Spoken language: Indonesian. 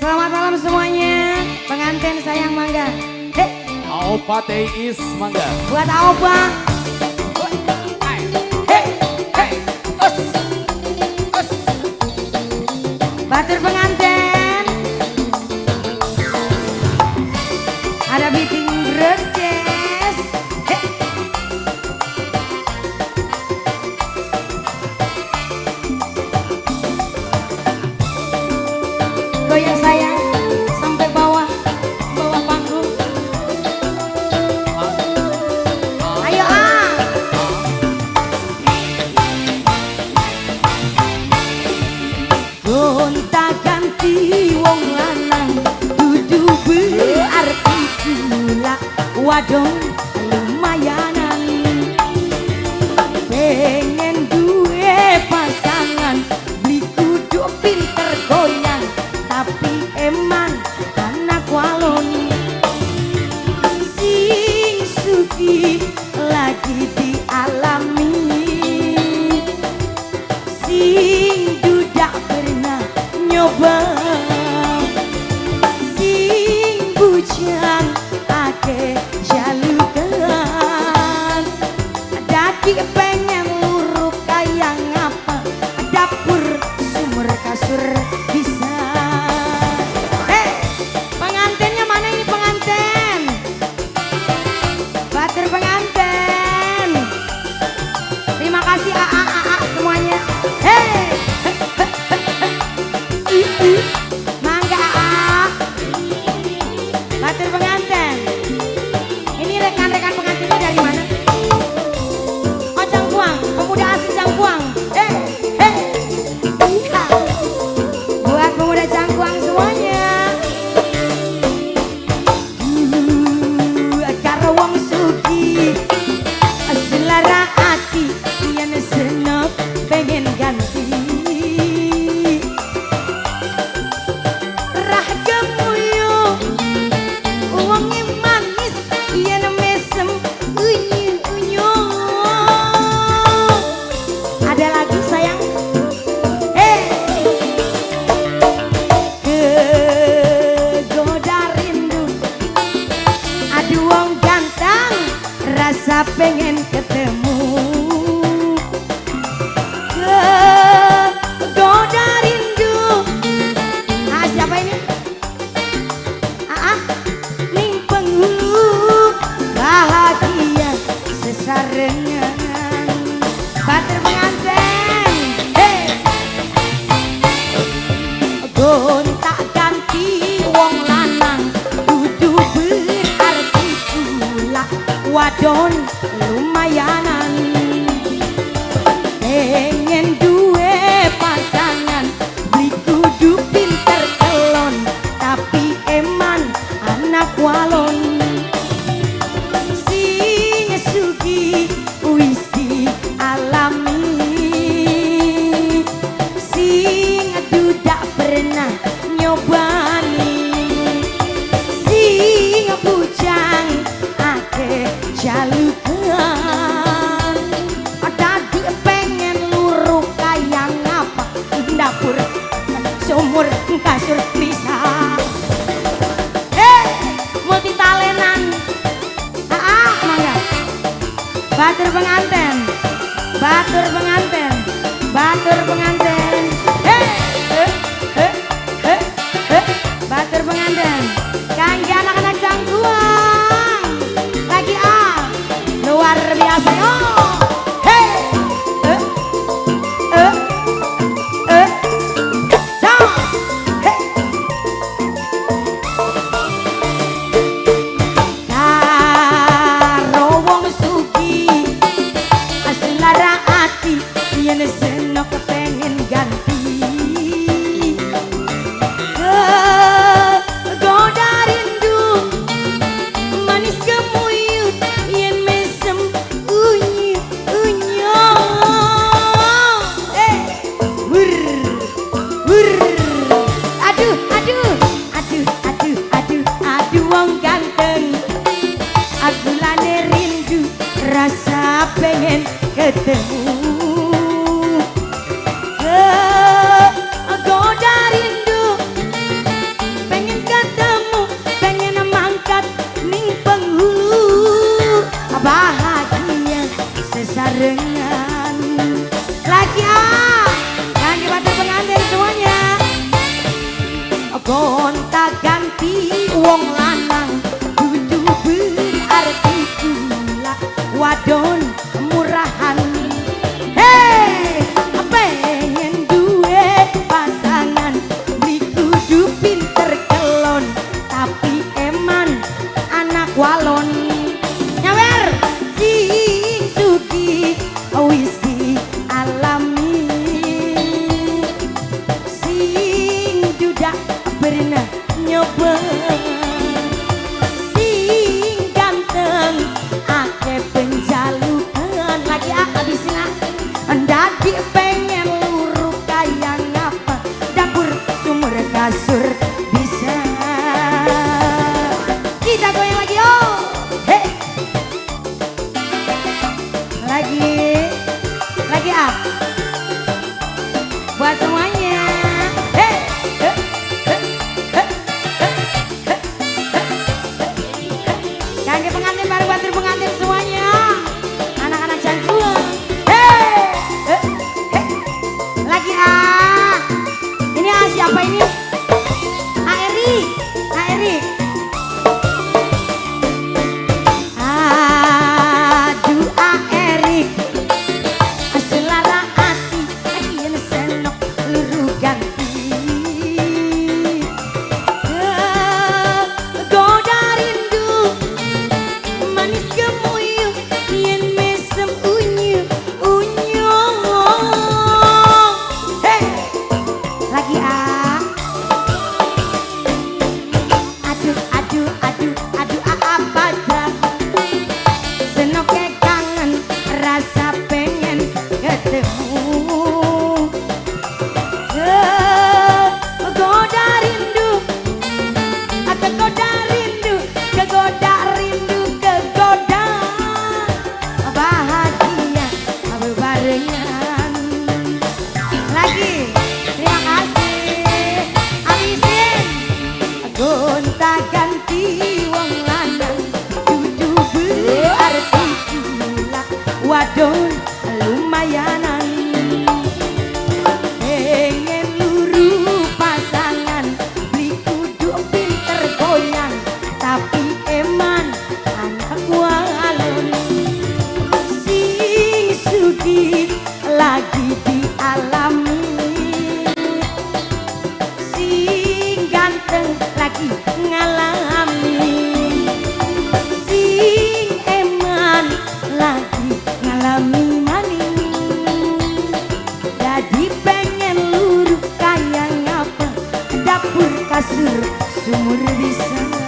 Selamat malam semuanya. Pengantin sayang mangga. Aopa Teis mangga. Buat Aopa. Batur pengantin. Ada biting broadcast. Goyang sayang sampai bawah panggung. Ayo gonta ganti wong lanang dudu berarti gula wadon lumayanan pengen duwe pasangan beli kudu pinter goyang tapi eman anak walon sing suki lagi dialami sing dudak pernah nyoba sing bujang ake jalukan daki pengen luruk kayak ngapa dapur sumur kasur bisa. Pengantinnya mana ini pengantin? Batur pengantin. Terima kasih AA semuanya. Mangga AA. Batur pengantin. Ini rekan-rekan pengantinnya dari mana? Oh Cangkuang, pemuda asli Cangkuang. Buat pemuda Cangkuang semuanya. Karo wong sugi selara hati yen senep pengen ganti rah gemuyu wonge manis yen mesem unyu ada lagu sayang kegoda rindu aduh wong ganteng rasa pengen ketemu kegoda rindu. Siapa ini? Ning penghulu bahagia sesarengan batur pengantin. Gonta ganti wong lanang dudu berarti pula wadon lumayanan pengen duwe pasangan beli kudu pinter kelon tapi eman anak walon sing sugi wis dialami sing dudak pernah nyobani sing bujang ake jalukan dadi pengen luruk kayak ngapa dapur sumur kasur bisa. Multi talentan mangga batur pengantin batur pengantin batur pengantin batur pengantin kangge anak-anak Cangkuang lagi luar biasa yo. buat semuanya. Hey, hey, hey, hey, hey, hey, hey, hey. Kaki pengantin baru buat pengantin semuanya. Anak-anak jangkuan. Hey, hey, hey. Lagi ini siapa ini? Erik, Erik. Aduh Erik, selara hati yen senok luru ganti. Goda rindu manis gemuyu yen mesem unyu unyu. Hey, lagi aduh aduh aduh aduh apa dah senoke kangen rasa pengen ketemu. Kegoda rindu kegoda rindu kegoda rindu kegoda bahagia bebarengan lagi. Terima kasih abisin gonta ganti wong lanang dudu berarti pula wadon lumayanan pengen luru pasangan beli kudu pinter goyang tapi eman anak walon sing sugih lagi dialami sing ganteng lagi ngalami sing eman lagi ngalami maning jadi pengen luru kayak ngapa dapur kasur sumur bisa